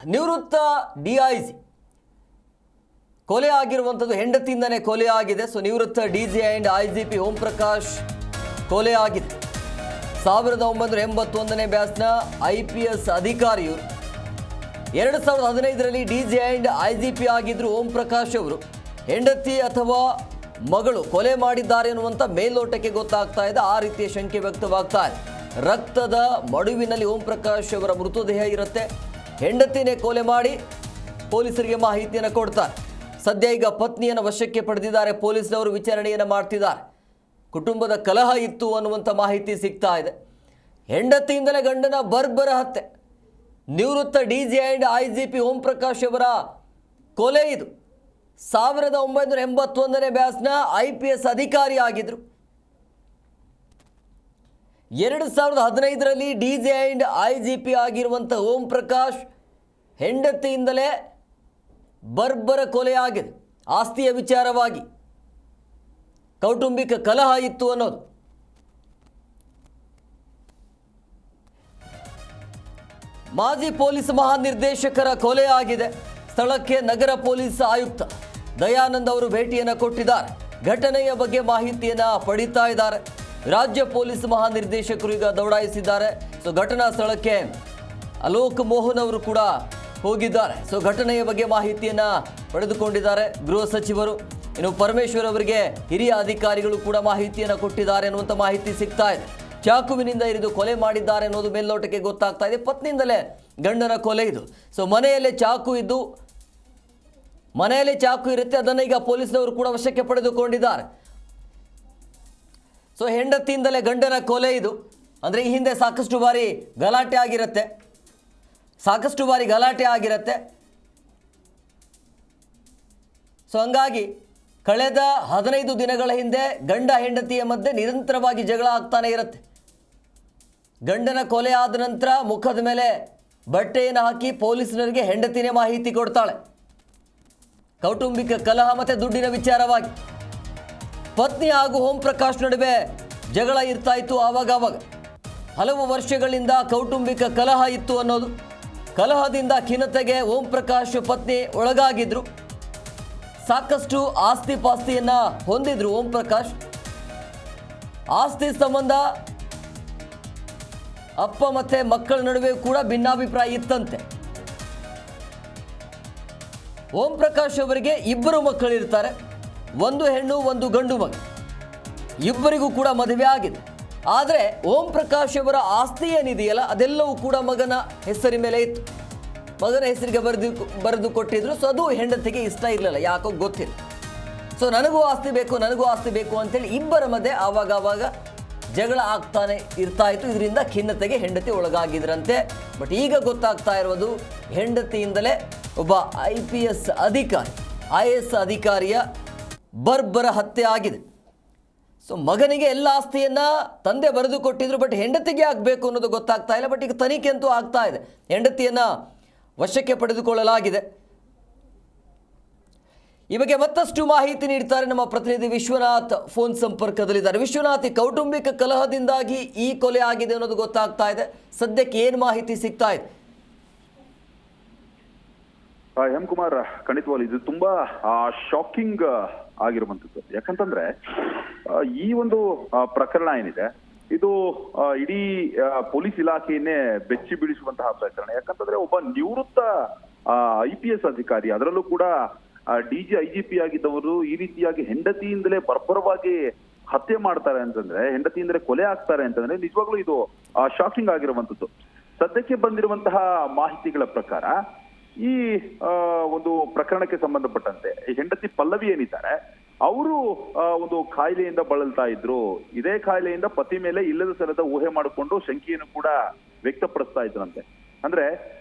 ನಿವೃತ್ತ ಡಿಐಜಿ ಕೊಲೆ ಆಗಿರುವಂಥದ್ದು ಹೆಂಡತಿಯಿಂದನೇ ಕೊಲೆ ಆಗಿದೆ. ಸೊ ನಿವೃತ್ತ DG and IGP Om Prakash ಕೊಲೆ ಆಗಿದೆ. 1981ನೇ ಬ್ಯಾಚ್ನ IPS ಅಧಿಕಾರಿಯವರು 2015ರಲ್ಲಿ ಡಿಜಿ ಆ್ಯಂಡ್ ಐಜಿಪಿ ಆಗಿದ್ರು ಓಂ ಪ್ರಕಾಶ್ ಅವರು. ಹೆಂಡತಿ ಅಥವಾ ಮಗಳು ಕೊಲೆ ಮಾಡಿದ್ದಾರೆ ಅನ್ನುವಂಥ ಮೇಲ್ನೋಟಕ್ಕೆ ಗೊತ್ತಾಗ್ತಾ ಇದೆ. ಆ ರೀತಿಯ ಶಂಕೆ ವ್ಯಕ್ತವಾಗ್ತಾ ಇದೆ. ರಕ್ತದ ಮಡುವಿನಲ್ಲಿ ಓಂ ಪ್ರಕಾಶ್ ಅವರ ಮೃತದೇಹ ಇರುತ್ತೆ. ಹೆಂಡತಿನೇ ಕೊಲೆ ಮಾಡಿ ಪೊಲೀಸರಿಗೆ ಮಾಹಿತಿಯನ್ನು ಕೊಡ್ತಾರೆ. ಸದ್ಯ ಈಗ ಪತ್ನಿಯನ್ನು ವಶಕ್ಕೆ ಪಡೆದಿದ್ದಾರೆ. ಪೊಲೀಸ್ನವರು ವಿಚಾರಣೆಯನ್ನು ಮಾಡ್ತಿದ್ದಾರೆ. ಕುಟುಂಬದ ಕಲಹ ಇತ್ತು ಅನ್ನುವಂಥ ಮಾಹಿತಿ ಸಿಗ್ತಾ ಇದೆ. ಹೆಂಡತಿಯಿಂದಲೇ ಗಂಡನ ಬರ್ಬರ ಹತ್ಯೆ. ನಿವೃತ್ತ DG and IGP Om Prakash ಅವರ ಕೊಲೆ ಇದು. 1981ನೇ ಬ್ಯಾಚ್ನ IPS ಅಧಿಕಾರಿ ಆಗಿದ್ರು. 2015ರಲ್ಲಿ ಡಿಜಿ ಆ್ಯಂಡ್ ಐಜಿಪಿ ಆಗಿರುವಂಥ ಓಂ ಪ್ರಕಾಶ್ ಹೆಂಡತಿಯಿಂದಲೇ ಬರ್ಬರ ಕೊಲೆ ಆಗಿದೆ. ಆಸ್ತಿಯ ವಿಚಾರವಾಗಿ ಕೌಟುಂಬಿಕ ಕಲಹ ಇತ್ತು ಅನ್ನೋದು. ಮಾಜಿ ಪೊಲೀಸ್ ಮಹಾನಿರ್ದೇಶಕರ ಕೊಲೆ ಆಗಿದೆ. ಸ್ಥಳಕ್ಕೆ ನಗರ ಪೊಲೀಸ್ ಆಯುಕ್ತ ದಯಾನಂದ್ ಅವರು ಭೇಟಿಯನ್ನು ಕೊಟ್ಟಿದ್ದಾರೆ. ಘಟನೆಯ ಬಗ್ಗೆ ಮಾಹಿತಿಯನ್ನು ಪಡಿತಾ ಇದ್ದಾರೆ. ರಾಜ್ಯ ಪೊಲೀಸ್ ಮಹಾನಿರ್ದೇಶಕರು ಈಗ ದೌಡಾಯಿಸಿದ್ದಾರೆ. ಸೊ ಘಟನಾ ಸ್ಥಳಕ್ಕೆ ಅಲೋಕ್ ಮೋಹನ್ ಅವರು ಕೂಡ ಹೋಗಿದ್ದಾರೆ. ಸೊ ಘಟನೆಯ ಬಗ್ಗೆ ಮಾಹಿತಿಯನ್ನು ಪಡೆದುಕೊಂಡಿದ್ದಾರೆ ಗೃಹ ಸಚಿವರು. ಇನ್ನು ಪರಮೇಶ್ವರ್ ಅವರಿಗೆ ಹಿರಿಯ ಅಧಿಕಾರಿಗಳು ಕೂಡ ಮಾಹಿತಿಯನ್ನು ಕೊಟ್ಟಿದ್ದಾರೆ ಅನ್ನುವಂಥ ಮಾಹಿತಿ ಸಿಗ್ತಾ ಇದೆ. ಚಾಕುವಿನಿಂದ ಇರಿದು ಕೊಲೆ ಮಾಡಿದ್ದಾರೆ ಅನ್ನೋದು ಮೇಲ್ನೋಟಕ್ಕೆ ಗೊತ್ತಾಗ್ತಾ ಇದೆ. ಪತ್ನಿಯಿಂದಲೇ ಗಂಡನ ಕೊಲೆ ಇದು. ಸೊ ಮನೆಯಲ್ಲೇ ಚಾಕು ಇರುತ್ತೆ. ಅದನ್ನು ಈಗ ಪೊಲೀಸ್ನವರು ಕೂಡ ವಶಕ್ಕೆ ಪಡೆದುಕೊಂಡಿದ್ದಾರೆ. ಸೊ ಹೆಂಡತಿಯಿಂದಲೇ ಗಂಡನ ಕೊಲೆ ಇದು. ಅಂದರೆ ಈ ಹಿಂದೆ ಸಾಕಷ್ಟು ಬಾರಿ ಗಲಾಟೆ ಆಗಿರುತ್ತೆ. ಸೊ ಹಂಗಾಗಿ ಕಳೆದ 15 ದಿನಗಳ ಹಿಂದೆ ಗಂಡ ಹೆಂಡತಿಯ ಮಧ್ಯೆ ನಿರಂತರವಾಗಿ ಜಗಳ ಆಗ್ತಾನೆ ಇರುತ್ತೆ. ಗಂಡನ ಕೊಲೆ ಆದ ನಂತರ ಮುಖದ ಮೇಲೆ ಬಟ್ಟೆಯನ್ನು ಹಾಕಿ ಪೊಲೀಸರಿಗೆ ಹೆಂಡತಿನೇ ಮಾಹಿತಿ ಕೊಡ್ತಾಳೆ. ಕೌಟುಂಬಿಕ ಕಲಹ ಮತ್ತು ದುಡ್ಡಿನ ವಿಚಾರವಾಗಿ ಪತ್ನಿ ಹಾಗೂ ಓಂ ಪ್ರಕಾಶ್ ನಡುವೆ ಜಗಳ ಇರ್ತಾ ಇತ್ತು. ಆವಾಗವಾಗ ಹಲವು ವರ್ಷಗಳಿಂದ ಕೌಟುಂಬಿಕ ಕಲಹ ಇತ್ತು ಅನ್ನೋದು. ಕಲಹದಿಂದ ಖಿನ್ನತೆಗೆ ಓಂ ಪ್ರಕಾಶ್ ಪತ್ನಿ ಒಳಗಾಗಿದ್ರು. ಸಾಕಷ್ಟು ಆಸ್ತಿ ಪಾಸ್ತಿಯನ್ನು ಹೊಂದಿದ್ರು ಓಂ ಪ್ರಕಾಶ್. ಆಸ್ತಿ ಸಂಬಂಧ ಅಪ್ಪ ಮತ್ತು ಮಕ್ಕಳ ನಡುವೆ ಕೂಡ ಭಿನ್ನಾಭಿಪ್ರಾಯ ಇತ್ತಂತೆ. ಓಂ ಪ್ರಕಾಶ್ ಅವರಿಗೆ 2 ಮಕ್ಕಳಿರ್ತಾರೆ. 1 ಹೆಣ್ಣು 1 ಗಂಡು ಮಗ. ಇಬ್ಬರಿಗೂ ಕೂಡ ಮದುವೆ ಆಗಿದೆ. ಆದರೆ ಓಂ ಪ್ರಕಾಶ್ ಅವರ ಆಸ್ತಿ ಏನಿದೆಯಲ್ಲ ಅದೆಲ್ಲವೂ ಕೂಡ ಮಗನ ಹೆಸರಿ ಮೇಲೆ ಇತ್ತು. ಮಗನ ಹೆಸರಿಗೆ ಬರೆದು ಕೊಟ್ಟಿದ್ರು. ಸೊ ಅದು ಹೆಂಡತಿಗೆ ಇಷ್ಟ ಇರಲಿಲ್ಲ, ಯಾಕೋ ಗೊತ್ತಿಲ್ಲ. ಸೊ ನನಗೂ ಆಸ್ತಿ ಬೇಕು ಅಂತೇಳಿ ಇಬ್ಬರ ಮಧ್ಯೆ ಆವಾಗ ಜಗಳ ಆಗ್ತಾನೆ ಇರ್ತಾ ಇತ್ತು. ಇದರಿಂದ ಖಿನ್ನತೆಗೆ ಹೆಂಡತಿ ಒಳಗಾಗಿದ್ರಂತೆ. ಬಟ್ ಈಗ ಗೊತ್ತಾಗ್ತಾ ಇರೋದು ಹೆಂಡತಿಯಿಂದಲೇ ಒಬ್ಬ IPS ಅಧಿಕಾರಿ IAS ಅಧಿಕಾರಿಯ ಬರ್ಬರ ಹತ್ಯೆ ಆಗಿದೆ. ಸೊ ಮಗನಿಗೆ ಎಲ್ಲ ಆಸ್ತಿಯನ್ನು ತಂದೆ ಬರೆದು ಕೊಟ್ಟಿದ್ರು. ಬಟ್ ಹೆಂಡತಿಗೆ ಆಗಬೇಕು ಅನ್ನೋದು ಗೊತ್ತಾಗ್ತಾ ಇಲ್ಲ. ಬಟ್ ಈಗ ತನಿಖೆ ಅಂತೂ ಆಗ್ತಾ ಇದೆ. ಹೆಂಡತಿಯನ್ನು ವಶಕ್ಕೆ ಪಡೆದುಕೊಳ್ಳಲಾಗಿದೆ. ಈ ಬಗ್ಗೆ ಮತ್ತಷ್ಟು ಮಾಹಿತಿ ನೀಡ್ತಾರೆ ನಮ್ಮ ಪ್ರತಿನಿಧಿ ವಿಶ್ವನಾಥ್. ಫೋನ್ ಸಂಪರ್ಕದಲ್ಲಿದ್ದಾರೆ. ವಿಶ್ವನಾಥ್, ಈ ಕೌಟುಂಬಿಕ ಕಲಹದಿಂದಾಗಿ ಈ ಕೊಲೆ ಆಗಿದೆ ಅನ್ನೋದು ಗೊತ್ತಾಗ್ತಾ ಇದೆ. ಸದ್ಯಕ್ಕೆ ಏನು ಮಾಹಿತಿ ಸಿಗ್ತಾ ಇದೆ? ಎಂ ಕುಮಾರ್, ಖಂಡಿತವಾಗ್ಲೂ ಇದು ತುಂಬಾ ಶಾಕಿಂಗ್ ಆಗಿರುವಂತದ್ದು. ಯಾಕಂತಂದ್ರೆ ಈ ಒಂದು ಪ್ರಕರಣ ಏನಿದೆ ಇದು ಇಡೀ ಪೊಲೀಸ್ ಇಲಾಖೆಯನ್ನೇ ಬೆಚ್ಚಿ ಬೀಳಿಸುವಂತಹ ಪ್ರಕರಣ. ಯಾಕಂತಂದ್ರೆ ಒಬ್ಬ ನಿವೃತ್ತ IPS ಅಧಿಕಾರಿ, ಅದರಲ್ಲೂ ಕೂಡ DG IGP ಆಗಿದ್ದವರು ಈ ರೀತಿಯಾಗಿ ಹೆಂಡತಿಯಿಂದಲೇ ಬರ್ಬರವಾಗಿ ಹತ್ಯೆ ಮಾಡ್ತಾರೆ ಅಂತಂದ್ರೆ, ಹೆಂಡತಿಯಿಂದಲೇ ಕೊಲೆ ಆಗ್ತಾರೆ ಅಂತಂದ್ರೆ ನಿಜವಾಗ್ಲೂ ಇದು ಶಾಕಿಂಗ್ ಆಗಿರುವಂತದ್ದು. ಸದ್ಯಕ್ಕೆ ಬಂದಿರುವಂತಹ ಮಾಹಿತಿಗಳ ಪ್ರಕಾರ ಈ ಒಂದು ಪ್ರಕರಣಕ್ಕೆ ಸಂಬಂಧಪಟ್ಟಂತೆ ಹೆಂಡತಿ ಪಲ್ಲವಿ ಏನಿದ್ದಾರೆ ಅವರು ಒಂದು ಕಾಯಿಲೆಯಿಂದ ಬಳಲ್ತಾ ಇದ್ರು. ಇದೇ ಕಾಯಿಲೆಯಿಂದ ಪತಿ ಮೇಲೆ ಇಲ್ಲದ ಸಲದ ಊಹೆ ಮಾಡಿಕೊಂಡು ಶಂಕೆಯನ್ನು ಕೂಡ ವ್ಯಕ್ತಪಡಿಸ್ತಾ ಇದ್ರಂತೆ. ಅಂದ್ರೆ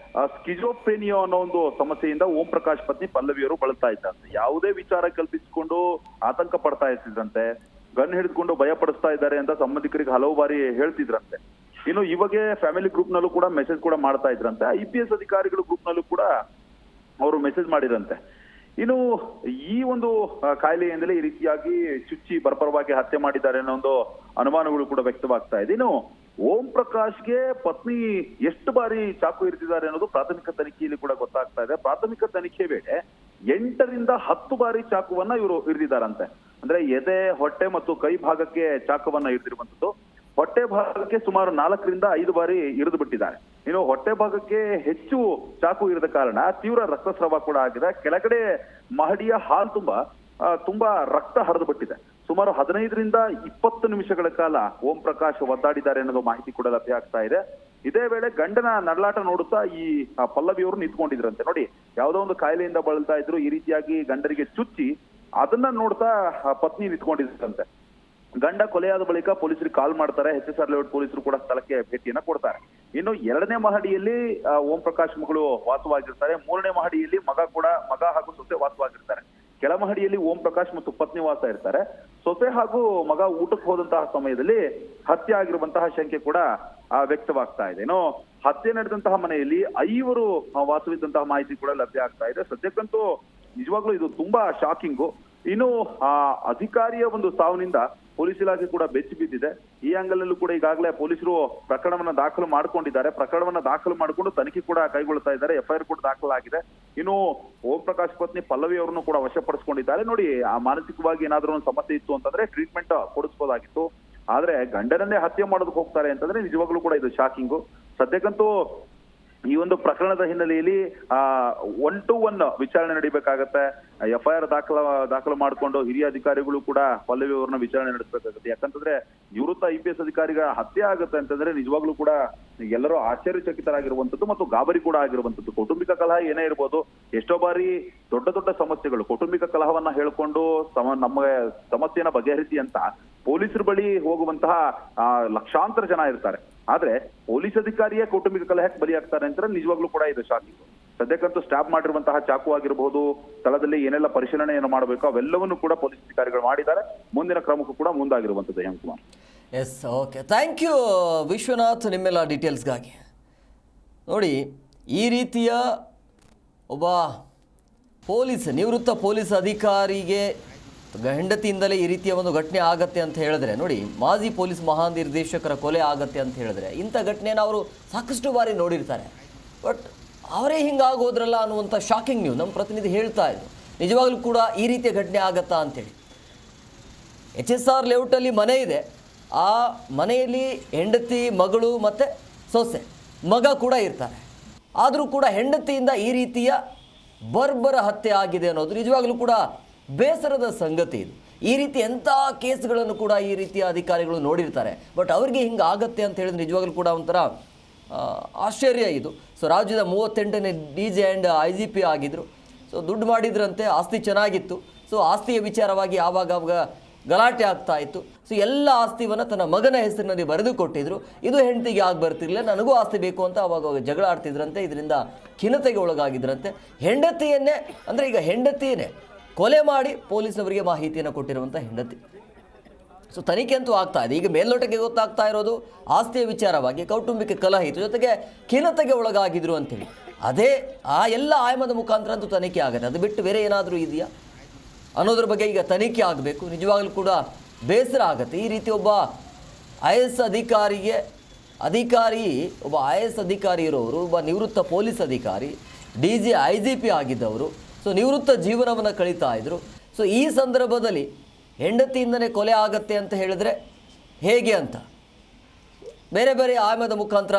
ಸ್ಕಿಜೋಫ್ರೇನಿಯಾ ಅನ್ನೋ ಒಂದು ಸಮಸ್ಯೆಯಿಂದ ಓಂ ಪ್ರಕಾಶ್ ಪತ್ನಿ ಪಲ್ಲವಿಯವರು ಬಳಲ್ತಾ ಇದ್ದಂತೆ. ಯಾವುದೇ ವಿಚಾರ ಕಲ್ಪಿಸಿಕೊಂಡು ಆತಂಕ ಪಡ್ತಾ ಇರ್ತಿದ್ರಂತೆ. ಗನ್ ಹಿಡಿದುಕೊಂಡು ಭಯ ಪಡಿಸ್ತಾ ಇದ್ದಾರೆ ಅಂತ ಸಂಬಂಧಿಕರಿಗೆ ಹಲವು ಬಾರಿ ಹೇಳ್ತಿದ್ರಂತೆ. ಇನ್ನು ಇವಾಗೆ ಫ್ಯಾಮಿಲಿ ಗ್ರೂಪ್ ನಲ್ಲೂ ಕೂಡ ಮೆಸೇಜ್ ಕೂಡ ಮಾಡ್ತಾ ಇದ್ರಂತೆ. IPS ಅಧಿಕಾರಿಗಳು ಗ್ರೂಪ್ ನಲ್ಲೂ ಕೂಡ ಅವರು ಮೆಸೇಜ್ ಮಾಡಿರಂತೆ. ಇನ್ನು ಈ ಒಂದು ಕಾಯಿಲೆಯಿಂದಲೇ ಈ ರೀತಿಯಾಗಿ ಚುಚ್ಚಿ ಬರ್ಬರವಾಗಿ ಹತ್ಯೆ ಮಾಡಿದ್ದಾರೆ ಅನ್ನೋ ಒಂದು ಅನುಮಾನಗಳು ಕೂಡ ವ್ಯಕ್ತವಾಗ್ತಾ ಇದೆ. ಇನ್ನು ಓಂ ಪ್ರಕಾಶ್ಗೆ ಪತ್ನಿ ಎಷ್ಟು ಬಾರಿ ಚಾಕು ಇರಿಸಿದ್ದಾರೆ ಅನ್ನೋದು ಪ್ರಾಥಮಿಕ ತನಿಖೆಯಲ್ಲಿ ಕೂಡ ಗೊತ್ತಾಗ್ತಾ ಇದೆ. ಪ್ರಾಥಮಿಕ ತನಿಖೆ ವೇಳೆ 8 ರಿಂದ 10 ಬಾರಿ ಚಾಕುವನ್ನ ಇವರು ಇರಿದಿದ್ದಾರಂತೆ. ಅಂದ್ರೆ ಎದೆ, ಹೊಟ್ಟೆ ಮತ್ತು ಕೈ ಭಾಗಕ್ಕೆ ಚಾಕುವನ್ನ ಇರಿದಿರುವಂತದ್ದು. ಹೊಟ್ಟೆ ಭಾಗಕ್ಕೆ ಸುಮಾರು 4 ರಿಂದ 5 ಬಾರಿ ಇರಿದು ಬಿಟ್ಟಿದ್ದಾರೆ. ಇನ್ನು ಹೊಟ್ಟೆ ಭಾಗಕ್ಕೆ ಹೆಚ್ಚು ಚಾಕು ಇರದ ಕಾರಣ ತೀವ್ರ ರಕ್ತಸ್ರಾವ ಕೂಡ ಆಗಿದೆ. ಕೆಳಗಡೆ ಮಹಡಿಯ ಹಾಲ್ ತುಂಬಾ ರಕ್ತ ಹರಿದು ಬಿಟ್ಟಿದೆ. ಸುಮಾರು 15 ರಿಂದ 20 ನಿಮಿಷಗಳ ಕಾಲ ಓಂ ಪ್ರಕಾಶ್ ಒದ್ದಾಡಿದ್ದಾರೆ ಅನ್ನೋದು ಮಾಹಿತಿ ಕೂಡ ಲಭ್ಯ ಆಗ್ತಾ ಇದೆ. ಇದೇ ವೇಳೆ ಗಂಡನ ನಡಲಾಟ ನೋಡುತ್ತಾ ಈ ಪಲ್ಲವಿಯವರು ನಿಂತ್ಕೊಂಡಿದ್ರಂತೆ. ನೋಡಿ, ಯಾವುದೋ ಒಂದು ಕಾಯಿಲೆಯಿಂದ ಬಳಲ್ತಾ ಇದ್ರು, ಈ ರೀತಿಯಾಗಿ ಗಂಡರಿಗೆ ಚುಚ್ಚಿ ಅದನ್ನ ನೋಡ್ತಾ ಪತ್ನಿ ನಿಂತ್ಕೊಂಡಿದ್ರಂತೆ. ಗಂಡ ಕೊಲೆಯಾದ ಬಳಿಕ ಪೊಲೀಸರಿಗೆ ಕಾಲ್ ಮಾಡ್ತಾರೆ. HSR ಲೇಔಟ್ ಪೊಲೀಸರು ಕೂಡ ಸ್ಥಳಕ್ಕೆ ಭೇಟಿಯನ್ನ ಕೊಡ್ತಾರೆ. ಇನ್ನು 2ನೇ ಮಹಡಿಯಲ್ಲಿ ಓಂ ಪ್ರಕಾಶ್ ಮಗಳು ವಾಸವಾಗಿರ್ತಾರೆ. 3ನೇ ಮಹಡಿಯಲ್ಲಿ ಮಗ ಹಾಗೂ ಸೊಸೆ ವಾಸವಾಗಿರ್ತಾರೆ. ಕೆಳ ಮಹಡಿಯಲ್ಲಿ ಓಂ ಪ್ರಕಾಶ್ ಮತ್ತು ಪತ್ನಿ ವಾಸ ಇರ್ತಾರೆ. ಸೊಸೆ ಹಾಗೂ ಮಗ ಊಟಕ್ಕೆ ಹೋದಂತಹ ಸಮಯದಲ್ಲಿ ಹತ್ಯೆ ಆಗಿರುವಂತಹ ಶಂಕೆ ಕೂಡ ವ್ಯಕ್ತವಾಗ್ತಾ ಇದೆ. ಇನ್ನು ಹತ್ಯೆ ನಡೆದಂತಹ ಮನೆಯಲ್ಲಿ 5 ವಾಸವಿದ್ದಂತಹ ಮಾಹಿತಿ ಕೂಡ ಲಭ್ಯ ಆಗ್ತಾ ಇದೆ. ಸದ್ಯಕ್ಕಂತೂ ನಿಜವಾಗ್ಲೂ ಇದು ತುಂಬಾ ಶಾಕಿಂಗು. ಇನ್ನು ಅಧಿಕಾರಿಯ ಒಂದು ಸಾವಿನಿಂದ ಪೊಲೀಸ್ ಇಲಾಖೆ ಕೂಡ ಬೆಚ್ಚಿ ಬಿದ್ದಿದೆ. ಈ ಆಂಗಲ್ ಅಲ್ಲೂ ಕೂಡ ಈಗಾಗಲೇ ಪೊಲೀಸರು ಪ್ರಕರಣವನ್ನ ದಾಖಲು ಮಾಡಿಕೊಂಡಿದ್ದಾರೆ. ಪ್ರಕರಣವನ್ನ ದಾಖಲು ಮಾಡಿಕೊಂಡು ತನಿಖೆ ಕೂಡ ಕೈಗೊಳ್ತಾ ಇದ್ದಾರೆ. FIR ಕೂಡ ದಾಖಲಾಗಿದೆ. ಇನ್ನು ಓಂ ಪ್ರಕಾಶ್ ಪತ್ನಿ ಪಲ್ಲವಿ ಅವರನ್ನು ಕೂಡ ವಶಪಡಿಸಿಕೊಂಡಿದ್ದಾರೆ. ನೋಡಿ, ಆ ಮಾನಸಿಕವಾಗಿ ಏನಾದ್ರೂ ಒಂದು ಸಮಸ್ಯೆ ಇತ್ತು ಅಂತಂದ್ರೆ ಟ್ರೀಟ್ಮೆಂಟ್ ಕೊಡಿಸ್ಬೋದಾಗಿತ್ತು. ಆದ್ರೆ ಗಂಡನನ್ನೇ ಹತ್ಯೆ ಮಾಡೋದಕ್ಕೆ ಹೋಗ್ತಾರೆ ಅಂತಂದ್ರೆ ನಿಜವಾಗ್ಲೂ ಕೂಡ ಇದು ಶಾಕಿಂಗು. ಸದ್ಯಕ್ಕಂತೂ ಈ ಒಂದು ಪ್ರಕರಣದ ಹಿನ್ನೆಲೆಯಲ್ಲಿ 1 to 1 ವಿಚಾರಣೆ ನಡೀಬೇಕಾಗತ್ತೆ. FIR ದಾಖಲು ಮಾಡಿಕೊಂಡು ಹಿರಿಯ ಅಧಿಕಾರಿಗಳು ಕೂಡ ಪಲ್ಲವಿ ಅವ್ರನ್ನ ವಿಚಾರಣೆ ನಡೆಸಬೇಕಾಗುತ್ತೆ. ಯಾಕಂತಂದ್ರೆ ನಿವೃತ್ತ IPS ಅಧಿಕಾರಿಗಳ ಹತ್ಯೆ ಆಗುತ್ತೆ ಅಂತಂದ್ರೆ ನಿಜವಾಗ್ಲೂ ಕೂಡ ಎಲ್ಲರೂ ಆಶ್ಚರ್ಯಚಕಿತರಾಗಿರುವಂತದ್ದು ಮತ್ತು ಗಾಬರಿ ಕೂಡ ಆಗಿರುವಂತದ್ದು. ಕೌಟುಂಬಿಕ ಕಲಹ ಏನೇ ಇರ್ಬೋದು, ಎಷ್ಟೋ ಬಾರಿ ದೊಡ್ಡ ಸಮಸ್ಯೆಗಳು ಕೌಟುಂಬಿಕ ಕಲಹವನ್ನ ಹೇಳ್ಕೊಂಡು ನಮಗೆ ಸಮಸ್ಯೆನ ಬಗೆಹರಿಸಿ ಅಂತ ಪೊಲೀಸರ ಬಳಿ ಹೋಗುವಂತಹ ಲಕ್ಷಾಂತರ ಜನ ಇರ್ತಾರೆ. ಆದ್ರೆ ಪೊಲೀಸ್ ಅಧಿಕಾರಿಯೇ ಕೌಟುಂಬಿಕ ಕಲಹಕ್ಕೆ ಬಲಿಯಾಗ್ತಾರೆ ಅಂತ ನಿಜವಾಗ್ಲೂ ಕೂಡ ಇದು ಶಾಕಿಂಗ್. ಸದ್ಯಕ್ಕಂತೂ ಸ್ಟ್ಯಾಬ್ ಮಾಡಿರುವಂತಹ ಚಾಕು ಆಗಿರಬಹುದು, ಸ್ಥಳದಲ್ಲಿ ಏನೆಲ್ಲ ಪರಿಶೀಲನೆಯನ್ನು ಮಾಡಬೇಕು ಅವೆಲ್ಲವನ್ನು ಕೂಡ ಪೊಲೀಸ್ ಅಧಿಕಾರಿಗಳು ಮಾಡಿದ್ದಾರೆ. ಮುಂದಿನ ಕ್ರಮಕ್ಕೂ ಕೂಡ ಮುಂದಾಗಿರುವಂತದ್ದು. Hemakumar. Yes, okay, thank you Vishwanath ನಿಮ್ಮೆಲ್ಲ ಡೀಟೇಲ್ಸ್ಗಾಗಿ. ನೋಡಿ, ಈ ರೀತಿಯ ಒಬ್ಬ ನಿವೃತ್ತ ಪೊಲೀಸ್ ಅಧಿಕಾರಿಗೆ ಹೆಂಡತಿಯಿಂದಲೇ ಈ ರೀತಿಯ ಒಂದು ಘಟನೆ ಆಗತ್ತೆ ಅಂತ ಹೇಳಿದ್ರೆ, ನೋಡಿ, ಮಾಜಿ ಪೊಲೀಸ್ ಮಹಾನಿರ್ದೇಶಕರ ಕೊಲೆ ಆಗತ್ತೆ ಅಂತ ಹೇಳಿದ್ರೆ ಇಂಥ ಘಟನೆಯನ್ನು ಅವರು ಸಾಕಷ್ಟು ಬಾರಿ ನೋಡಿರ್ತಾರೆ. ಬಟ್ ಅವರೇ ಹಿಂಗಾಗೋದ್ರಲ್ಲ ಅನ್ನುವಂಥ ಶಾಕಿಂಗ್ ನ್ಯೂಸ್ ನಮ್ಮ ಪ್ರತಿನಿಧಿ ಹೇಳ್ತಾ ಇದ್ರು. ನಿಜವಾಗ್ಲೂ ಕೂಡ ಈ ರೀತಿಯ ಘಟನೆ ಆಗತ್ತಾ ಅಂತೇಳಿ. HSR ಲೇಔಟಲ್ಲಿ ಮನೆ ಇದೆ. ಆ ಮನೆಯಲ್ಲಿ ಹೆಂಡತಿ, ಮಗಳು ಮತ್ತು ಸೊಸೆ, ಮಗ ಕೂಡ ಇರ್ತಾರೆ. ಆದರೂ ಕೂಡ ಹೆಂಡತಿಯಿಂದ ಈ ರೀತಿಯ ಬರ್ಬರ ಹತ್ಯೆ ಆಗಿದೆ ಅನ್ನೋದು ನಿಜವಾಗ್ಲೂ ಕೂಡ ಬೇಸರದ ಸಂಗತಿ. ಇದು ಈ ರೀತಿ ಎಂಥ ಕೇಸ್ಗಳನ್ನು ಕೂಡ ಈ ರೀತಿಯ ಅಧಿಕಾರಿಗಳು ನೋಡಿರ್ತಾರೆ. ಬಟ್ ಅವ್ರಿಗೆ ಹಿಂಗೆ ಆಗತ್ತೆ ಅಂತ ಹೇಳಿದ್ರೆ ನಿಜವಾಗ್ಲೂ ಕೂಡ ಒಂಥರ ಆಶ್ಚರ್ಯ ಇದು. ಸೊ ರಾಜ್ಯದ 38ನೇ DG ಆ್ಯಂಡ್ IGP ಆಗಿದ್ದರು. ಸೊ ದುಡ್ಡು ಮಾಡಿದ್ರಂತೆ, ಆಸ್ತಿ ಚೆನ್ನಾಗಿತ್ತು. ಸೊ ಆಸ್ತಿಯ ವಿಚಾರವಾಗಿ ಆವಾಗ ಗಲಾಟೆ ಆಗ್ತಾ ಇತ್ತು. ಸೊ ಎಲ್ಲ ಆಸ್ತಿಯನ್ನು ತನ್ನ ಮಗನ ಹೆಸರಿನಲ್ಲಿ ಬರೆದು ಕೊಟ್ಟಿದ್ರು. ಇದು ಹೆಂಡತಿಗೆ ಆಗಿ ಬರ್ತಿರ್ಲಿಲ್ಲ, ನನಗೂ ಆಸ್ತಿ ಬೇಕು ಅಂತ ಆವಾಗ ಜಗಳ ಆಡ್ತಿದ್ರಂತೆ. ಇದರಿಂದ ಖಿನ್ನತೆಗೆ ಒಳಗಾಗಿದ್ರಂತೆ. ಹೆಂಡತಿಯನ್ನೇ, ಅಂದರೆ ಈಗ ಹೆಂಡತಿಯನ್ನೇ ಕೊಲೆ ಮಾಡಿ ಪೊಲೀಸ್ನವರಿಗೆ ಮಾಹಿತಿಯನ್ನು ಕೊಟ್ಟಿರುವಂಥ ಹೆಂಡತಿ. ಸೊ ತನಿಖೆ ಅಂತೂ ಆಗ್ತಾ ಇದೆ. ಈಗ ಮೇಲ್ನೋಟಕ್ಕೆ ಗೊತ್ತಾಗ್ತಾ ಇರೋದು ಆಸ್ತಿಯ ವಿಚಾರವಾಗಿ ಕೌಟುಂಬಿಕ ಕಲಹ ಇತ್ತು, ಜೊತೆಗೆ ಖಿನ್ನತೆಗೆ ಒಳಗಾಗಿದ್ರು ಅಂತೇಳಿ. ಅದೇ ಆ ಎಲ್ಲ ಆಯಾಮದ ಮುಖಾಂತರ ಅಂತೂ ತನಿಖೆ ಆಗುತ್ತೆ. ಅದು ಬಿಟ್ಟು ಬೇರೆ ಏನಾದರೂ ಇದೆಯಾ ಅನ್ನೋದ್ರ ಬಗ್ಗೆ ಈಗ ತನಿಖೆ ಆಗಬೇಕು. ನಿಜವಾಗ್ಲೂ ಕೂಡ ಬೇಸರ ಆಗುತ್ತೆ. ಈ ರೀತಿ ಒಬ್ಬ IAS ಅಧಿಕಾರಿ ಇರೋರು, ಒಬ್ಬ ನಿವೃತ್ತ ಪೊಲೀಸ್ ಅಧಿಕಾರಿ, DG IGP ಆಗಿದ್ದವರು, ಸೊ ನಿವೃತ್ತ ಜೀವನವನ್ನು ಕಳೀತಾ ಇದ್ರು. ಸೊ ಈ ಸಂದರ್ಭದಲ್ಲಿ ಹೆಂಡತಿಯಿಂದನೇ ಕೊಲೆ ಆಗತ್ತೆ ಅಂತ ಹೇಳಿದ್ರೆ ಹೇಗೆ ಅಂತ ಬೇರೆ ಬೇರೆ ಆಯಾಮದ ಮುಖಾಂತರ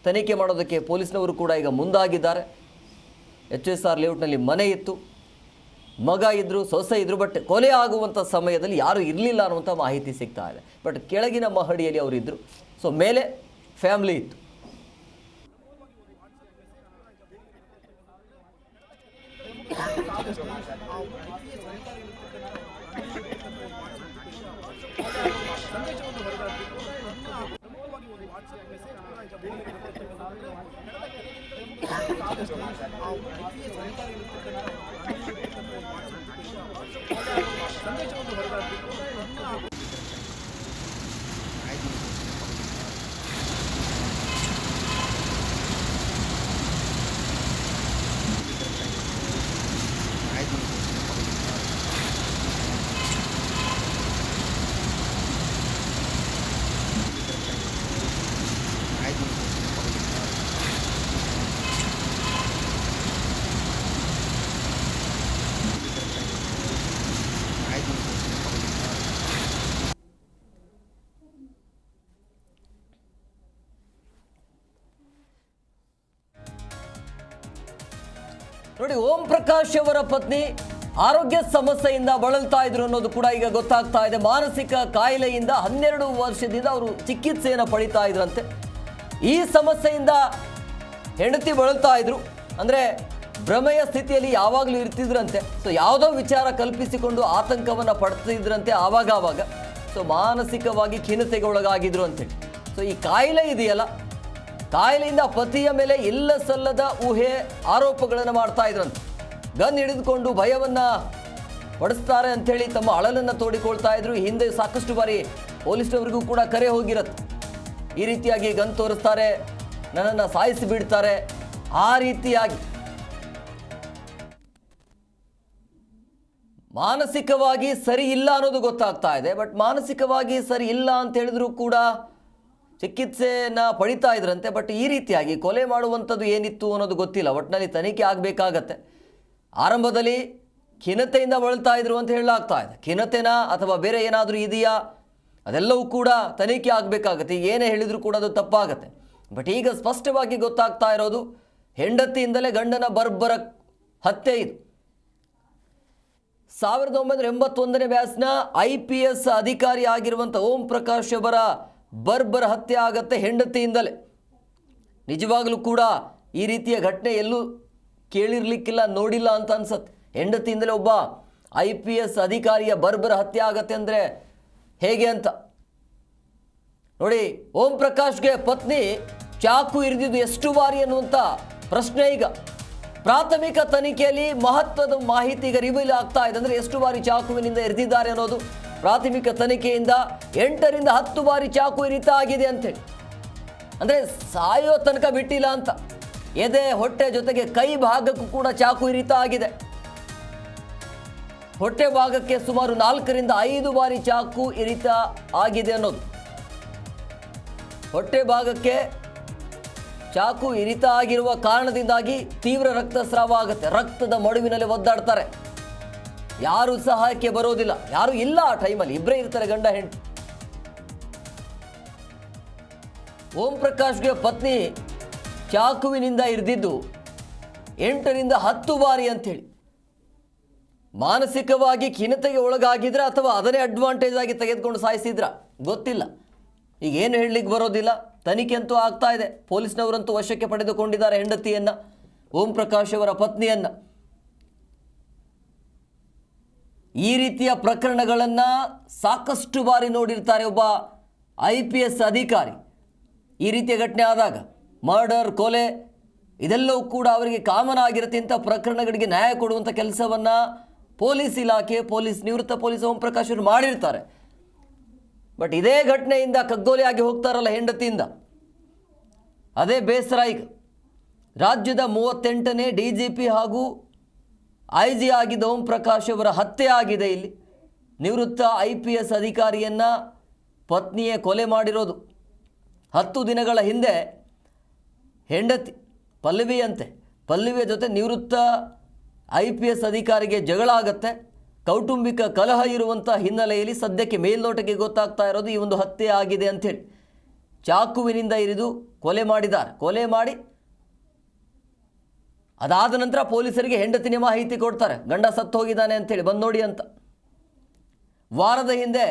ತನಿಖೆ ಮಾಡೋದಕ್ಕೆ ಪೊಲೀಸ್ನವರು ಕೂಡ ಈಗ ಮುಂದಾಗಿದ್ದಾರೆ. HSR ಲೇಔಟ್ನಲ್ಲಿ ಮನೆ ಇತ್ತು, ಮಗ ಇದ್ದರು, ಸೊಸೆ ಇದ್ದರು. ಬಟ್ ಕೊಲೆ ಆಗುವಂಥ ಸಮಯದಲ್ಲಿ ಯಾರೂ ಇರಲಿಲ್ಲ ಅನ್ನುವಂಥ ಮಾಹಿತಿ ಸಿಗ್ತಾ ಇದೆ. ಬಟ್ ಕೆಳಗಿನ ಮಹಡಿಯಲ್ಲಿ ಅವರಿದ್ದರು. ಸೊ ಮೇಲೆ ಫ್ಯಾಮಿಲಿ ಇತ್ತು. ನೋಡಿ, ಓಂ ಪ್ರಕಾಶ್ ಅವರ ಪತ್ನಿ ಆರೋಗ್ಯ ಸಮಸ್ಯೆಯಿಂದ ಬಳಲ್ತಾ ಇದ್ರು ಅನ್ನೋದು ಕೂಡ ಈಗ ಗೊತ್ತಾಗ್ತಾ ಇದೆ. ಮಾನಸಿಕ ಕಾಯಿಲೆಯಿಂದ 12 ವರ್ಷದಿಂದ ಅವರು ಚಿಕಿತ್ಸೆಯನ್ನು ಪಡಿತಾ ಇದ್ರಂತೆ. ಈ ಸಮಸ್ಯೆಯಿಂದ ಹೆಂಡತಿ ಬಳಲ್ತಾ ಇದ್ರು, ಅಂದರೆ ಭ್ರಮೆಯ ಸ್ಥಿತಿಯಲ್ಲಿ ಯಾವಾಗಲೂ ಇರ್ತಿದ್ರಂತೆ. ಸೊ ಯಾವುದೋ ವಿಚಾರ ಕಲ್ಪಿಸಿಕೊಂಡು ಆತಂಕವನ್ನು ಪಡ್ತಿದ್ರಂತೆ ಆವಾಗ. ಸೊ ಮಾನಸಿಕವಾಗಿ ಖಿನ್ನತೆಗೆ ಒಳಗಾಗಿದ್ರು ಅಂತೇಳಿ. ಸೊ ಈ ಕಾಯಿಲೆ ಇದೆಯಲ್ಲ, ಕಾಯಿಲೆಯಿಂದ ಪತಿಯ ಮೇಲೆ ಇಲ್ಲ ಸಲ್ಲದ ಊಹೆ ಆರೋಪಗಳನ್ನು ಮಾಡ್ತಾ ಇದ್ರಂತೆ. ಗನ್ ಹಿಡಿದುಕೊಂಡು ಭಯವನ್ನು ಪಡಿಸ್ತಾರೆ ಅಂಥೇಳಿ ತಮ್ಮ ಅಳಲನ್ನು ತೋಡಿಕೊಳ್ತಾ ಇದ್ರು. ಹಿಂದೆ ಸಾಕಷ್ಟು ಬಾರಿ ಪೊಲೀಸ್ನವರಿಗೂ ಕೂಡ ಕರೆ ಹೋಗಿರತ್ತೆ. ಈ ರೀತಿಯಾಗಿ ಗನ್ ತೋರಿಸ್ತಾರೆ, ನನ್ನನ್ನು ಸಾಯಿಸಿ ಬಿಡ್ತಾರೆ, ಆ ರೀತಿಯಾಗಿ ಮಾನಸಿಕವಾಗಿ ಸರಿ ಇಲ್ಲ ಅನ್ನೋದು ಗೊತ್ತಾಗ್ತಾ ಇದೆ. ಬಟ್ ಮಾನಸಿಕವಾಗಿ ಸರಿ ಇಲ್ಲ ಅಂತ ಹೇಳಿದ್ರು ಕೂಡ ಚಿಕಿತ್ಸೆಯನ್ನು ಪಡಿತಾ ಇದ್ರಂತೆ. ಬಟ್ ಈ ರೀತಿಯಾಗಿ ಕೊಲೆ ಮಾಡುವಂಥದ್ದು ಏನಿತ್ತು ಅನ್ನೋದು ಗೊತ್ತಿಲ್ಲ. ಒಟ್ಟಿನಲ್ಲಿ ತನಿಖೆ ಆಗಬೇಕಾಗತ್ತೆ. ಆರಂಭದಲ್ಲಿ ಖಿನ್ನತೆಯಿಂದ ಬಳಲ್ತಾ ಇದ್ರು ಅಂತ ಹೇಳಲಾಗ್ತಾ ಇದೆ. ಖಿನ್ನತೆನಾ ಅಥವಾ ಬೇರೆ ಏನಾದರೂ ಇದೆಯಾ, ಅದೆಲ್ಲವೂ ಕೂಡ ತನಿಖೆ ಆಗಬೇಕಾಗತ್ತೆ. ಈಗ ಏನೇ ಹೇಳಿದರೂ ಕೂಡ ಅದು ತಪ್ಪಾಗತ್ತೆ. ಬಟ್ ಈಗ ಸ್ಪಷ್ಟವಾಗಿ ಗೊತ್ತಾಗ್ತಾ ಇರೋದು, ಹೆಂಡತಿಯಿಂದಲೇ ಗಂಡನ ಬರ್ಬರ ಹತ್ಯೆ ಇದು. 1981ನೇ ಬ್ಯಾಚ್ನ IPS ಅಧಿಕಾರಿ ಆಗಿರುವಂಥ ಓಂ ಪ್ರಕಾಶ್ ಅವರ ಬರ್ಬರ ಹತ್ಯೆ ಆಗತ್ತೆ ಹೆಂಡತಿಯಿಂದಲೇ. ನಿಜವಾಗಲೂ ಕೂಡ ಈ ರೀತಿಯ ಘಟನೆ ಎಲ್ಲೂ ಕೇಳಿರ್ಲಿಕ್ಕಿಲ್ಲ, ನೋಡಿಲ್ಲ ಅಂತ ಅನ್ಸತ್ತೆ. ಹೆಂಡತಿಯಿಂದಲೇ ಒಬ್ಬ IPS ಅಧಿಕಾರಿಯ ಬರ್ಬರ ಹತ್ಯೆ ಆಗತ್ತೆ ಅಂದರೆ ಹೇಗೆ ಅಂತ ನೋಡಿ. ಓಂ ಪ್ರಕಾಶ್ಗೆ ಪತ್ನಿ ಚಾಕು ಇರಿದಿದ್ದು ಎಷ್ಟು ಬಾರಿ ಅನ್ನುವಂಥ ಪ್ರಶ್ನೆ ಈಗ ಪ್ರಾಥಮಿಕ ತನಿಖೆಯಲ್ಲಿ ಮಹತ್ವದ ಮಾಹಿತಿ ಈಗ ರಿವೀಲ್ ಆಗ್ತಾ ಇದೆ. ಅಂದರೆ ಎಷ್ಟು ಬಾರಿ ಚಾಕುವಿನಿಂದ ಇರಿದಿದ್ದಾರೆ ಅನ್ನೋದು ಪ್ರಾಥಮಿಕ ತನಿಖೆಯಿಂದ 8 ರಿಂದ 10 ಬಾರಿ ಚಾಕು ಇರಿತ ಆಗಿದೆ ಅಂತೇಳಿ. ಅಂದರೆ ಸಾಯೋ ತನಕ ಬಿಟ್ಟಿಲ್ಲ ಅಂತ. ಎದೆ ಹೊಟ್ಟೆ ಜೊತೆಗೆ ಕೈ ಭಾಗಕ್ಕೂ ಕೂಡ ಚಾಕು ಇರಿತ ಆಗಿದೆ. ಹೊಟ್ಟೆ ಭಾಗಕ್ಕೆ ಸುಮಾರು 4 ರಿಂದ 5 ಬಾರಿ ಚಾಕು ಇರಿತ ಆಗಿದೆ ಅನ್ನೋದು. ಹೊಟ್ಟೆ ಭಾಗಕ್ಕೆ ಚಾಕು ಇರಿತ ಆಗಿರುವ ಕಾರಣದಿಂದಾಗಿ ತೀವ್ರ ರಕ್ತಸ್ರಾವ ಆಗುತ್ತೆ. ರಕ್ತದ ಮಡುವಿನಲ್ಲಿ ಒದ್ದಾಡ್ತಾರೆ. ಯಾರು ಸಹಾಯಕ್ಕೆ ಬರೋದಿಲ್ಲ, ಯಾರು ಇಲ್ಲ ಆ ಟೈಮಲ್ಲಿ. ಇಬ್ಬರೇ ಇರ್ತಾರೆ, ಗಂಡ ಹೆಂಡತಿ. ಓಂ ಪ್ರಕಾಶ್ಗೆ ಪತ್ನಿ ಚಾಕುವಿನಿಂದ ಇರಿದಿದ್ದು 8 ರಿಂದ 10 ಬಾರಿ ಅಂಥೇಳಿ. ಮಾನಸಿಕವಾಗಿ ಖಿನ್ನತೆಗೆ ಒಳಗಾಗಿದ್ರ ಅಥವಾ ಅದನ್ನೇ ಅಡ್ವಾಂಟೇಜ್ ಆಗಿ ತೆಗೆದುಕೊಂಡು ಸಾಯಿಸಿದ್ರ ಗೊತ್ತಿಲ್ಲ. ಈಗ ಏನು ಹೇಳಲಿಕ್ಕೆ ಬರೋದಿಲ್ಲ. ತನಿಖೆ ಅಂತೂ ಆಗ್ತಾ ಇದೆ. ಪೊಲೀಸ್ನವರಂತೂ ವಶಕ್ಕೆ ಪಡೆದುಕೊಂಡಿದ್ದಾರೆ ಹೆಂಡತಿಯನ್ನು, ಓಂ ಪ್ರಕಾಶ್ ಅವರ ಪತ್ನಿಯನ್ನು. ಈ ರೀತಿಯ ಪ್ರಕರಣಗಳನ್ನು ಸಾಕಷ್ಟು ಬಾರಿ ನೋಡಿರ್ತಾರೆ ಒಬ್ಬ IPS ಅಧಿಕಾರಿ. ಈ ರೀತಿಯ ಘಟನೆ ಆದಾಗ ಮರ್ಡರ್, ಕೊಲೆ ಇದೆಲ್ಲವೂ ಕೂಡ ಅವರಿಗೆ ಕಾಮನ್ ಆಗಿರುತ್ತೆ. ಇಂಥ ಪ್ರಕರಣಗಳಿಗೆ ನ್ಯಾಯ ಕೊಡುವಂಥ ಕೆಲಸವನ್ನು ಪೊಲೀಸ್ ಇಲಾಖೆ, ನಿವೃತ್ತ ಪೊಲೀಸ್ ಓಂ ಪ್ರಕಾಶ್ ಅವರು ಮಾಡಿರ್ತಾರೆ. ಬಟ್ ಇದೇ ಘಟನೆಯಿಂದ ಕಗ್ಗೊಲೆ ಆಗಿ ಹೋಗ್ತಾರಲ್ಲ ಹೆಂಡತಿಯಿಂದ, ಅದೇ ಬೇಸರ. ಈಗ ರಾಜ್ಯದ 38ನೇ DGP ಹಾಗೂ IG ಆಗಿದ್ದ ಓಂ ಪ್ರಕಾಶ್ ಅವರ ಹತ್ಯೆ ಆಗಿದೆ. ಇಲ್ಲಿ ನಿವೃತ್ತ IPS ಅಧಿಕಾರಿಯನ್ನು ಪತ್ನಿಯೇ ಕೊಲೆ ಮಾಡಿರೋದು. 10 ದಿನಗಳ ಹಿಂದೆ ಹೆಂಡತಿ ಪಲ್ಲವಿಯ ಜೊತೆ ನಿವೃತ್ತ IPS ಅಧಿಕಾರಿಗೆ ಜಗಳ ಆಗುತ್ತೆ. ಕೌಟುಂಬಿಕ ಕಲಹ ಇರುವಂಥ ಹಿನ್ನೆಲೆಯಲ್ಲಿ ಸದ್ಯಕ್ಕೆ ಮೇಲ್ನೋಟಕ್ಕೆ ಗೊತ್ತಾಗ್ತಾ ಇರೋದು ಈ ಒಂದು ಹತ್ಯೆ ಆಗಿದೆ ಅಂಥೇಳಿ. ಚಾಕುವಿನಿಂದ ಇರಿದು ಕೊಲೆ ಮಾಡಿದ್ದಾರೆ. ಕೊಲೆ ಮಾಡಿ ಅದಾದ ನಂತರ ಪೊಲೀಸರಿಗೆ ಹೆಂಡತಿನೇ ಮಾಹಿತಿ ಕೊಡ್ತಾರೆ, ಗಂಡ ಸತ್ತು ಹೋಗಿದ್ದಾನೆ ಅಂಥೇಳಿ, ಬಂದು ನೋಡಿ ಅಂತ. ವಾರದ ಹಿಂದೆ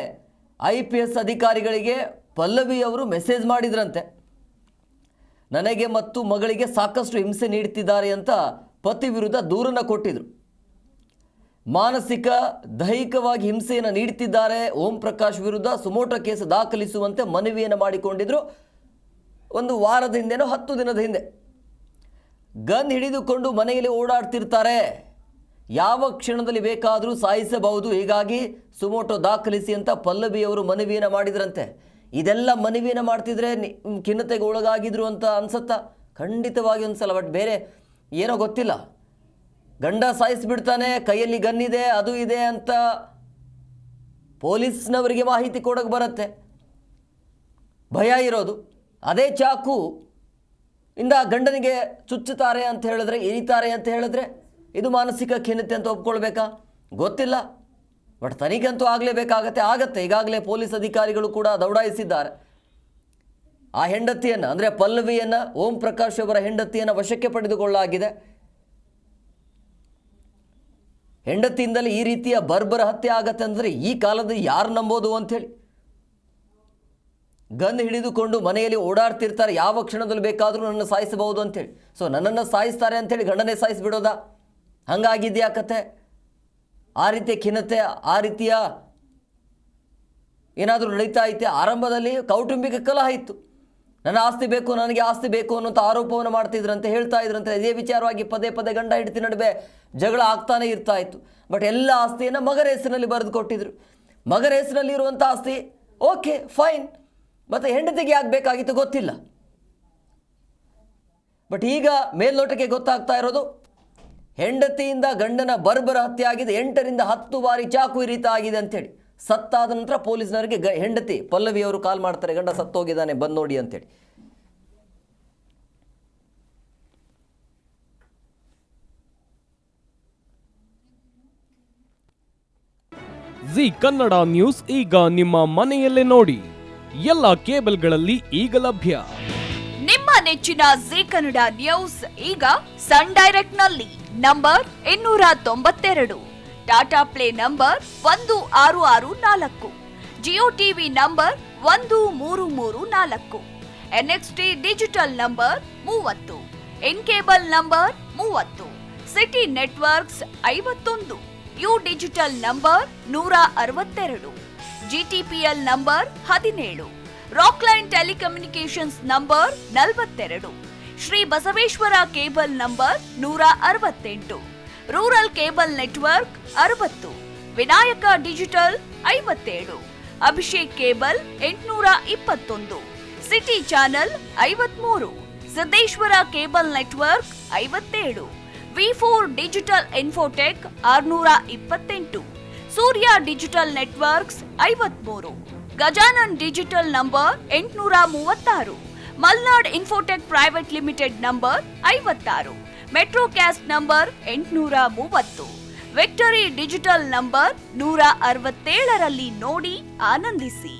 IPS ಅಧಿಕಾರಿಗಳಿಗೆ ಪಲ್ಲವಿ ಅವರು ಮೆಸೇಜ್ ಮಾಡಿದ್ರಂತೆ. ನನಗೆ ಮತ್ತು ಮಗಳಿಗೆ ಸಾಕಷ್ಟು ಹಿಂಸೆ ನೀಡುತ್ತಿದ್ದಾರೆ ಅಂತ ಪತಿ ವಿರುದ್ಧ ದೂರನ್ನು ಕೊಟ್ಟಿದ್ರು. ಮಾನಸಿಕ ದೈಹಿಕವಾಗಿ ಹಿಂಸೆಯನ್ನು ನೀಡುತ್ತಿದ್ದಾರೆ ಓಂ ಪ್ರಕಾಶ್ ವಿರುದ್ಧ ಸುಮೋಟೋ ಕೇಸ್ ದಾಖಲಿಸುವಂತೆ ಮನವಿಯನ್ನು ಮಾಡಿಕೊಂಡಿದ್ರು. ಒಂದು ವಾರದ ಹಿಂದೆನೋ 10 ದಿನದ ಹಿಂದೆ. ಗನ್ ಹಿಡಿದುಕೊಂಡು ಮನೆಯಲ್ಲಿ ಓಡಾಡ್ತಿರ್ತಾರೆ, ಯಾವ ಕ್ಷಣದಲ್ಲಿ ಬೇಕಾದರೂ ಸಾಯಿಸಬಹುದು, ಹೀಗಾಗಿ ಸುಮೋಟೋ ದಾಖಲಿಸಿ ಅಂತ ಪಲ್ಲವಿಯವರು ಮನವಿಯನ್ನು ಮಾಡಿದ್ರಂತೆ. ಇದೆಲ್ಲ ಮನವಿಯನ್ನು ಮಾಡ್ತಿದ್ರೆ ಖಿನ್ನತೆಗೆ ಒಳಗಾಗಿದ್ರು ಅಂತ ಅನ್ಸತ್ತಾ? ಖಂಡಿತವಾಗಿ ಅನ್ಸಲ್ಲ. ಬಟ್ ಬೇರೆ ಏನೋ ಗೊತ್ತಿಲ್ಲ, ಗಂಡ ಸಾಯಿಸಿಬಿಡ್ತಾನೆ, ಕೈಯಲ್ಲಿ ಗನ್ನಿದೆ, ಅದು ಇದೆ ಅಂತ ಪೊಲೀಸ್ನವರಿಗೆ ಮಾಹಿತಿ ಕೊಡೋಕೆ ಬರುತ್ತೆ, ಭಯ ಇರೋದು. ಅದೇ ಚಾಕು ಇಂದ ಗಂಡನಿಗೆ ಚುಚ್ಚುತ್ತಾರೆ ಅಂತ ಹೇಳಿದ್ರೆ, ಇರಿತಾರೆ ಅಂತ ಹೇಳಿದ್ರೆ ಇದು ಮಾನಸಿಕ ಖಿನ್ನತೆ ಅಂತ ಒಪ್ಕೊಳ್ಬೇಕಾ? ಗೊತ್ತಿಲ್ಲ. ಬಟ್ ತನಿಖೆ ಅಂತೂ ಆಗತ್ತೆ. ಈಗಾಗಲೇ ಪೊಲೀಸ್ ಅಧಿಕಾರಿಗಳು ಕೂಡ ದೌಡಾಯಿಸಿದ್ದಾರೆ. ಆ ಹೆಂಡತಿಯನ್ನು, ಅಂದರೆ ಪಲ್ಲವಿಯನ್ನು, ಓಂ ಪ್ರಕಾಶ್ ಅವರ ಹೆಂಡತಿಯನ್ನು ವಶಕ್ಕೆ ಪಡೆದುಕೊಳ್ಳಲಾಗಿದೆ. ಹೆಂಡತಿಯಿಂದಲೇ ಈ ರೀತಿಯ ಬರ್ಬರ ಹತ್ಯೆ ಆಗತ್ತೆ ಅಂದರೆ ಈ ಕಾಲದಲ್ಲಿ ಯಾರು ನಂಬೋದು ಅಂಥೇಳಿ. ಗನ್ ಹಿಡಿದುಕೊಂಡು ಮನೆಯಲ್ಲಿ ಓಡಾಡ್ತಿರ್ತಾರೆ, ಯಾವ ಕ್ಷಣದಲ್ಲಿ ಬೇಕಾದರೂ ನನ್ನ ಸಾಯಿಸಬಹುದು ಅಂಥೇಳಿ. ಸೊ ನನ್ನನ್ನು ಸಾಯಿಸ್ತಾರೆ ಅಂಥೇಳಿ ಗಂಡನೇ ಸಾಯಿಸಿಬಿಡೋದಾ? ಹಂಗಾಗಿದೆಯಾ ಕತೆ? ಆ ರೀತಿಯ ಖಿನ್ನತೆ, ಆ ರೀತಿಯ ಏನಾದರೂ ನಡೀತಾ ಐತೆ? ಆರಂಭದಲ್ಲಿ ಕೌಟುಂಬಿಕ ಕಲಹ ಇತ್ತು, ನನ್ನ ಆಸ್ತಿ ಬೇಕು, ನನಗೆ ಆಸ್ತಿ ಬೇಕು ಅನ್ನೋಂಥ ಆರೋಪವನ್ನು ಮಾಡ್ತಿದ್ರಂತೆ, ಹೇಳ್ತಾ ಇದ್ರಂತೆ. ಇದೇ ವಿಚಾರವಾಗಿ ಪದೇ ಪದೇ ಗಂಡ ಹೆಂಡತಿ ನಡುವೆ ಜಗಳ ಆಗ್ತಾನೆ ಇರ್ತಾ ಇತ್ತು. ಬಟ್ ಎಲ್ಲ ಆಸ್ತಿಯನ್ನು ಮಗನ ಹೆಸರಿನಲ್ಲಿ ಬರೆದು ಕೊಟ್ಟಿದ್ರು. ಮಗನ ಹೆಸರಲ್ಲಿ ಇರುವಂಥ ಆಸ್ತಿ ಓಕೆ ಫೈನ್, ಮತ್ತು ಹೆಂಡತಿಗೆ ಯಾಕೆ ಬೇಕಾಗಿತ್ತು ಗೊತ್ತಿಲ್ಲ. ಬಟ್ ಈಗ ಮೇಲ್ನೋಟಕ್ಕೆ ಗೊತ್ತಾಗ್ತಾ ಇರೋದು ಹೆಂಡತಿಯಿಂದ ಗಂಡನ ಬರ್ಬರ ಹತ್ಯೆ ಆಗಿದೆ, 8 ರಿಂದ 10 ಬಾರಿ ಚಾಕು ಇರಿತ ಆಗಿದೆ ಅಂತೇಳಿ. ಸತ್ತಾದ ನಂತರ ಪೊಲೀಸ್ನವರಿಗೆ ಹೆಂಡತಿ ಪಲ್ಲವಿ ಅವರು ಕಾಲ್ ಮಾಡ್ತಾರೆ, ಗಂಡ ಸತ್ತೋಗಿದ್ದಾನೆ ಬಂದು ನೋಡಿ ಅಂತೇಳಿ. ಜಿ ಕನ್ನಡ ನ್ಯೂಸ್ ಈಗ ನಿಮ್ಮ ಮನೆಯಲ್ಲೇ ನೋಡಿ. ಎಲ್ಲ ಕೇಬಲ್ಗಳಲ್ಲಿ ಈಗ ಲಭ್ಯ. ನಿಮ್ಮ ನೆಚ್ಚಿನ ಜಿ ಕನ್ನಡ ನ್ಯೂಸ್ ಈಗ ಸನ್ ಡೈರೆಕ್ಟ್ ನಲ್ಲಿ number 292, Tata play number 1664, Jio TV number 1334, NXT digital number 30, in cable number 30, city networks 51, U digital number 162, GTPL number 17, Rockline telecommunications number 42, Shri Basaveshwara cable number 168, rural cable network 60, Vinayaka digital 57, Abhishek cable 821, city channel 53, Siddeshwara cable network 57, V4 digital Infotech 628, Surya digital networks 53, Gajanan digital number 836, Malnad Infotech private limited number 56, Metrocast number 830, victory digital number 167ರಲ್ಲಿ ನೋಡಿ ಆನಂದಿಸಿ.